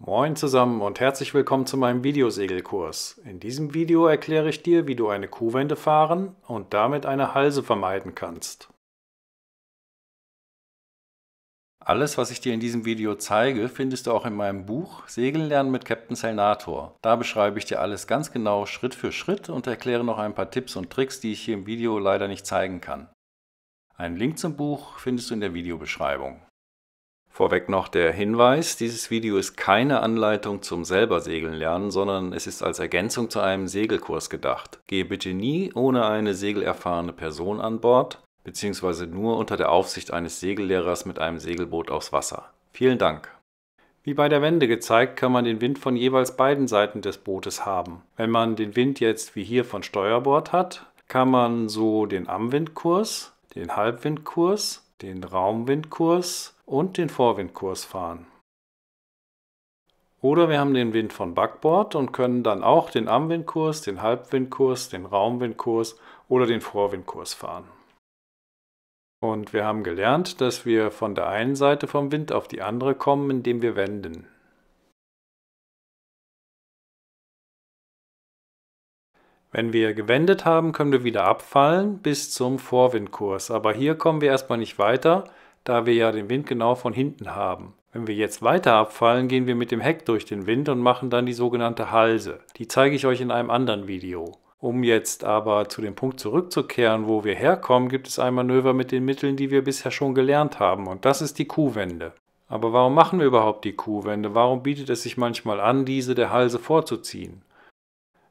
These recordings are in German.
Moin zusammen und herzlich willkommen zu meinem Videosegelkurs. In diesem Video erkläre ich dir, wie du eine Kuhwende fahren und damit eine Halse vermeiden kannst. Alles, was ich dir in diesem Video zeige, findest du auch in meinem Buch Segeln lernen mit Captain Sailnator. Da beschreibe ich dir alles ganz genau Schritt für Schritt und erkläre noch ein paar Tipps und Tricks, die ich hier im Video leider nicht zeigen kann. Einen Link zum Buch findest du in der Videobeschreibung. Vorweg noch der Hinweis, dieses Video ist keine Anleitung zum selber Segeln lernen, sondern es ist als Ergänzung zu einem Segelkurs gedacht. Gehe bitte nie ohne eine segelerfahrene Person an Bord, beziehungsweise nur unter der Aufsicht eines Segellehrers mit einem Segelboot aufs Wasser. Vielen Dank! Wie bei der Wende gezeigt, kann man den Wind von jeweils beiden Seiten des Bootes haben. Wenn man den Wind jetzt wie hier von Steuerbord hat, kann man so den Amwindkurs, den Halbwindkurs, den Raumwindkurs und den Vorwindkurs fahren. Oder wir haben den Wind von Backbord und können dann auch den Amwindkurs, den Halbwindkurs, den Raumwindkurs oder den Vorwindkurs fahren. Und wir haben gelernt, dass wir von der einen Seite vom Wind auf die andere kommen, indem wir wenden. Wenn wir gewendet haben, können wir wieder abfallen bis zum Vorwindkurs. Aber hier kommen wir erstmal nicht weiter, da wir ja den Wind genau von hinten haben. Wenn wir jetzt weiter abfallen, gehen wir mit dem Heck durch den Wind und machen dann die sogenannte Halse. Die zeige ich euch in einem anderen Video. Um jetzt aber zu dem Punkt zurückzukehren, wo wir herkommen, gibt es ein Manöver mit den Mitteln, die wir bisher schon gelernt haben. Und das ist die Kuhwende. Aber warum machen wir überhaupt die Kuhwende? Warum bietet es sich manchmal an, diese der Halse vorzuziehen?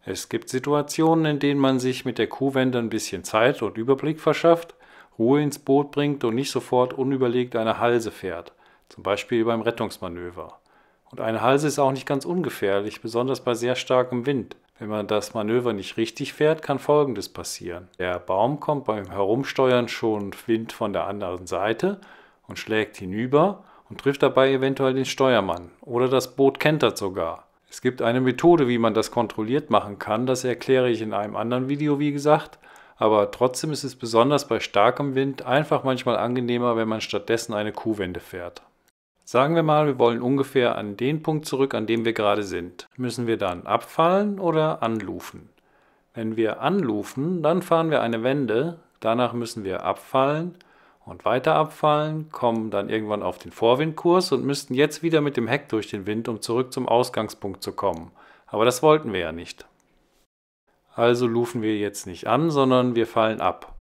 Es gibt Situationen, in denen man sich mit der Kuhwende ein bisschen Zeit und Überblick verschafft, Ruhe ins Boot bringt und nicht sofort unüberlegt eine Halse fährt, zum Beispiel beim Rettungsmanöver. Und eine Halse ist auch nicht ganz ungefährlich, besonders bei sehr starkem Wind. Wenn man das Manöver nicht richtig fährt, kann Folgendes passieren. Der Baum kommt beim Herumsteuern schon Wind von der anderen Seite und schlägt hinüber und trifft dabei eventuell den Steuermann oder das Boot kentert sogar. Es gibt eine Methode, wie man das kontrolliert machen kann, das erkläre ich in einem anderen Video, wie gesagt, aber trotzdem ist es besonders bei starkem Wind einfach manchmal angenehmer, wenn man stattdessen eine Kuhwende fährt. Sagen wir mal, wir wollen ungefähr an den Punkt zurück, an dem wir gerade sind. Müssen wir dann abfallen oder anlufen? Wenn wir anlufen, dann fahren wir eine Wende, danach müssen wir abfallen und weiter abfallen, kommen dann irgendwann auf den Vorwindkurs und müssten jetzt wieder mit dem Heck durch den Wind, um zurück zum Ausgangspunkt zu kommen. Aber das wollten wir ja nicht. Also lufen wir jetzt nicht an, sondern wir fallen ab.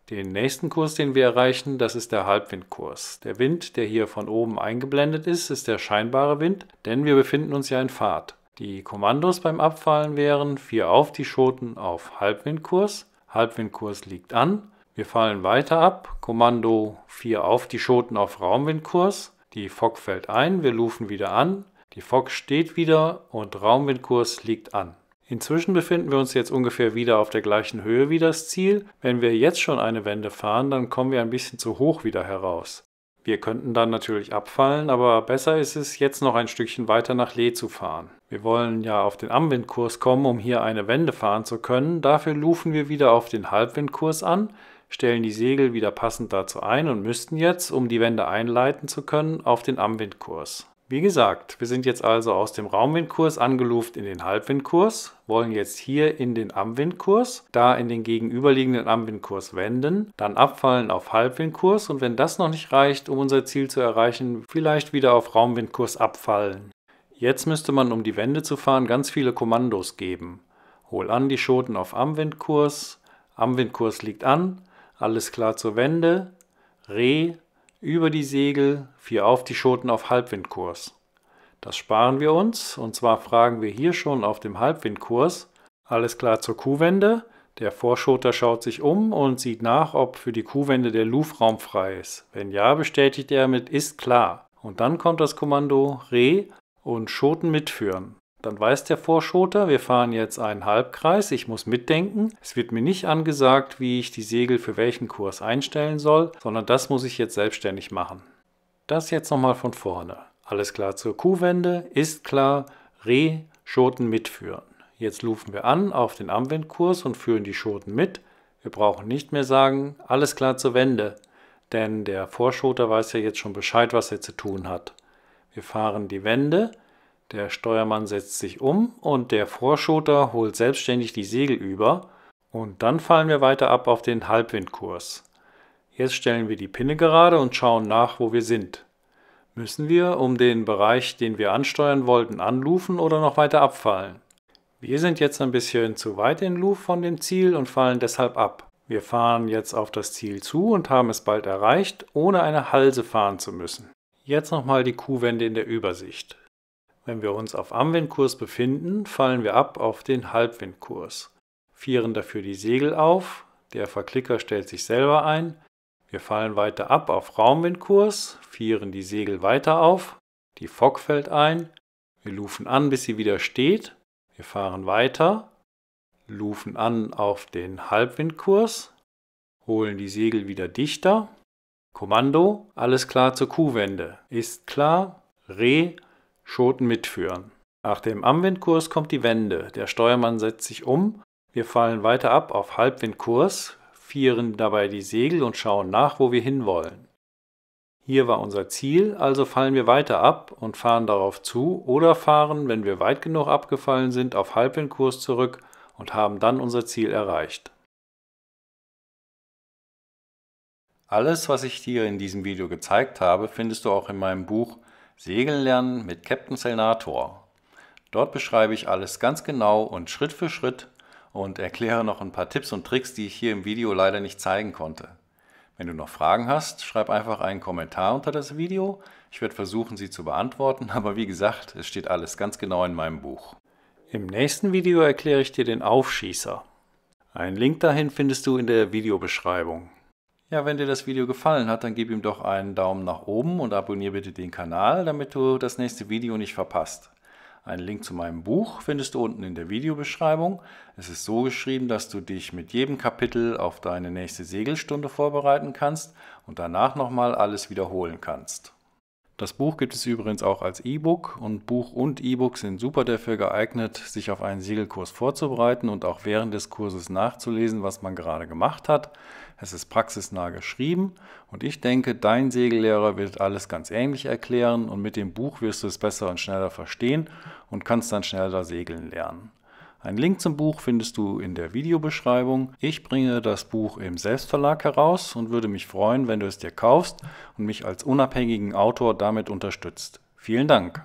Den nächsten Kurs, den wir erreichen, das ist der Halbwindkurs. Der Wind, der hier von oben eingeblendet ist, ist der scheinbare Wind, denn wir befinden uns ja in Fahrt. Die Kommandos beim Abfallen wären 4 auf die Schoten auf Halbwindkurs, Halbwindkurs liegt an. Wir fallen weiter ab, Kommando 4 auf die Schoten auf Raumwindkurs, die Fock fällt ein, wir lufen wieder an, die Fock steht wieder und Raumwindkurs liegt an. Inzwischen befinden wir uns jetzt ungefähr wieder auf der gleichen Höhe wie das Ziel. Wenn wir jetzt schon eine Wende fahren, dann kommen wir ein bisschen zu hoch wieder heraus. Wir könnten dann natürlich abfallen, aber besser ist es, jetzt noch ein Stückchen weiter nach Lee zu fahren. Wir wollen ja auf den Amwindkurs kommen, um hier eine Wende fahren zu können. Dafür lufen wir wieder auf den Halbwindkurs an, stellen die Segel wieder passend dazu ein und müssten jetzt, um die Wende einleiten zu können, auf den Amwindkurs. Wie gesagt, wir sind jetzt also aus dem Raumwindkurs angeluft in den Halbwindkurs, wollen jetzt hier in den Amwindkurs, da in den gegenüberliegenden Amwindkurs wenden, dann abfallen auf Halbwindkurs und wenn das noch nicht reicht, um unser Ziel zu erreichen, vielleicht wieder auf Raumwindkurs abfallen. Jetzt müsste man, um die Wende zu fahren, ganz viele Kommandos geben. Hol an die Schoten auf Amwindkurs liegt an, alles klar zur Wende, über die Segel, 4 auf die Schoten auf Halbwindkurs. Das sparen wir uns und zwar fragen wir hier schon auf dem Halbwindkurs, alles klar zur Kuhwende, der Vorschoter schaut sich um und sieht nach, ob für die Kuhwende der Lufraum frei ist. Wenn ja, bestätigt er mit ist klar. Und dann kommt das Kommando und Schoten mitführen. Dann weiß der Vorschoter, wir fahren jetzt einen Halbkreis, ich muss mitdenken. Es wird mir nicht angesagt, wie ich die Segel für welchen Kurs einstellen soll, sondern das muss ich jetzt selbstständig machen. Das jetzt nochmal von vorne. Alles klar zur Kuhwende, ist klar, Schoten mitführen. Jetzt lufen wir an auf den Amwindkurs und führen die Schoten mit. Wir brauchen nicht mehr sagen, alles klar zur Wende, denn der Vorschoter weiß ja jetzt schon Bescheid, was er zu tun hat. Wir fahren die Wende. Der Steuermann setzt sich um und der Vorschoter holt selbstständig die Segel über und dann fallen wir weiter ab auf den Halbwindkurs. Jetzt stellen wir die Pinne gerade und schauen nach, wo wir sind. Müssen wir, um den Bereich, den wir ansteuern wollten, anlufen oder noch weiter abfallen? Wir sind jetzt ein bisschen zu weit in Luf von dem Ziel und fallen deshalb ab. Wir fahren jetzt auf das Ziel zu und haben es bald erreicht, ohne eine Halse fahren zu müssen. Jetzt nochmal die Kuhwende in der Übersicht. Wenn wir uns auf Amwindkurs befinden, fallen wir ab auf den Halbwindkurs. Vieren dafür die Segel auf, der Verklicker stellt sich selber ein. Wir fallen weiter ab auf Raumwindkurs, vieren die Segel weiter auf, die Fock fällt ein. Wir lufen an, bis sie wieder steht. Wir fahren weiter, lufen an auf den Halbwindkurs, holen die Segel wieder dichter. Kommando, alles klar zur Kuhwende. Ist klar, Schoten mitführen. Nach dem Amwindkurs kommt die Wende. Der Steuermann setzt sich um. Wir fallen weiter ab auf Halbwindkurs, vieren dabei die Segel und schauen nach, wo wir hinwollen. Hier war unser Ziel, also fallen wir weiter ab und fahren darauf zu oder fahren, wenn wir weit genug abgefallen sind, auf Halbwindkurs zurück und haben dann unser Ziel erreicht. Alles, was ich dir in diesem Video gezeigt habe, findest du auch in meinem Buch Segeln lernen mit Captain Selnator. Dort beschreibe ich alles ganz genau und Schritt für Schritt und erkläre noch ein paar Tipps und Tricks, die ich hier im Video leider nicht zeigen konnte. Wenn du noch Fragen hast, schreib einfach einen Kommentar unter das Video. Ich werde versuchen, sie zu beantworten, aber wie gesagt, es steht alles ganz genau in meinem Buch. Im nächsten Video erkläre ich dir den Aufschießer. Einen Link dahin findest du in der Videobeschreibung. Ja, wenn dir das Video gefallen hat, dann gib ihm doch einen Daumen nach oben und abonniere bitte den Kanal, damit du das nächste Video nicht verpasst. Einen Link zu meinem Buch findest du unten in der Videobeschreibung. Es ist so geschrieben, dass du dich mit jedem Kapitel auf deine nächste Segelstunde vorbereiten kannst und danach nochmal alles wiederholen kannst. Das Buch gibt es übrigens auch als E-Book und Buch und E-Book sind super dafür geeignet, sich auf einen Segelkurs vorzubereiten und auch während des Kurses nachzulesen, was man gerade gemacht hat. Es ist praxisnah geschrieben und ich denke, dein Segellehrer wird alles ganz ähnlich erklären und mit dem Buch wirst du es besser und schneller verstehen und kannst dann schneller segeln lernen. Einen Link zum Buch findest du in der Videobeschreibung. Ich bringe das Buch im Selbstverlag heraus und würde mich freuen, wenn du es dir kaufst und mich als unabhängigen Autor damit unterstützt. Vielen Dank!